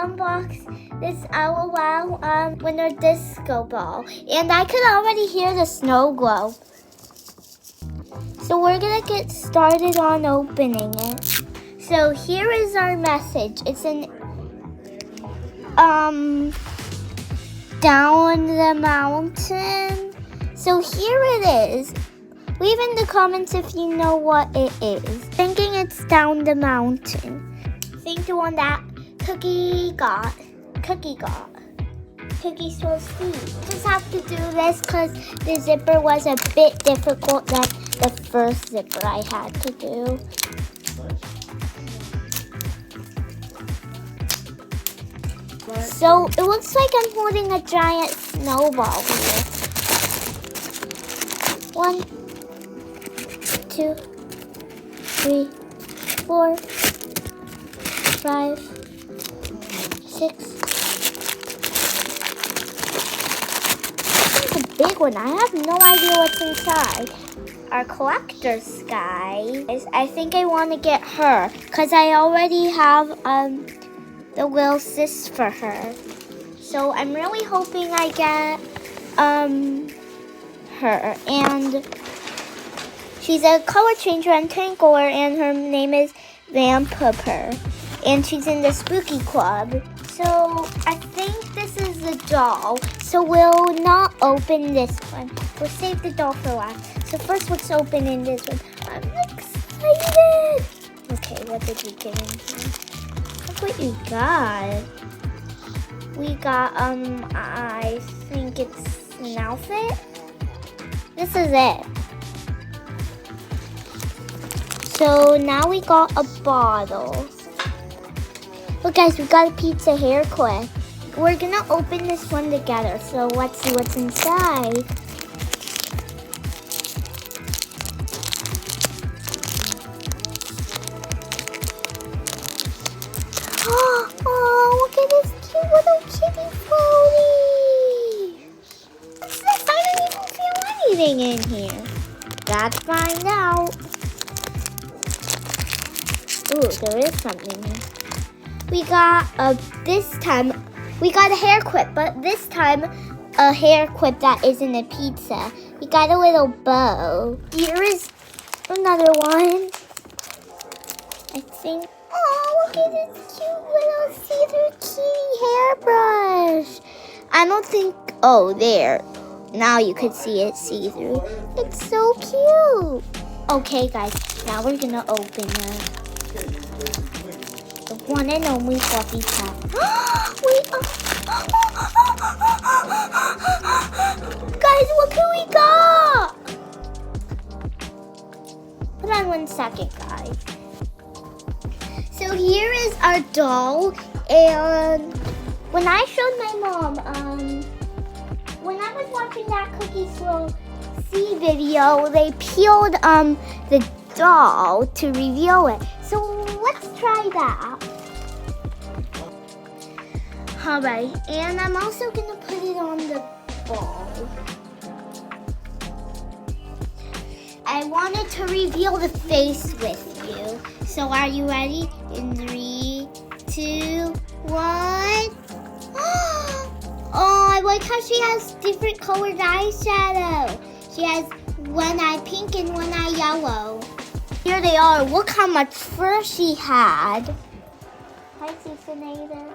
unbox this LOL Winter Disco Ball. And I could already hear the snow globe. So we're gonna get started on opening it. So here is our message. It's an down the mountain. So here it is. Leave in the comments if you know what it is. Thinking it's down the mountain. Think the one that Cookie got. Cookie Soul Steve. Just have to do this because the zipper was a bit difficult than the first zipper I had to do. So it looks like I'm holding a giant snowball here. 1, 2, 3, 4, 5, 6. This is a big one. I have no idea what's inside. Our collector's guys. I think I want to get her because I already have the little sis for her. So I'm really hoping I get her, and she's a color changer and twinkler, and her name is Vampire, and she's in the Spooky Club. So I think this is the doll. So we'll not open this one. We'll save the doll for last. So first, let's open in this one. I'm excited. Okay, what did we get in here? Look what you got. We got I think it's an outfit. This is it. So now we got a bottle. Look guys, we got a pizza hair clip. We're gonna open this one together. So let's see what's inside. Oh, look at this cute little kitty floaty. What's this? I don't even feel anything in here. Let's find out. Ooh, there is something here. We got we got a hair clip, but this time a hair clip that isn't a pizza. We got a little bow. Here is another one. I think. Oh, look at this cute little see-through kitty hairbrush. I don't think. Oh, there. Now you could see it see-through. It's so cute. Okay, guys. Now we're gonna open it. The one and only fluffy cat. Guys, look who we got! Hold on 1 second, guys. So here is our doll, and when I showed my mom, when I was watching that Cookie Slow C video, they peeled the doll to reveal it. So let's try that. Alright, and I'm also gonna put it on the ball. I wanted to reveal the face with you. So are you ready? In 3, 2, 1. Oh, I like how she has different colored eyeshadow. She has one eye pink and one eye yellow. Here they are. Look how much fur she had. Hi, Susanator.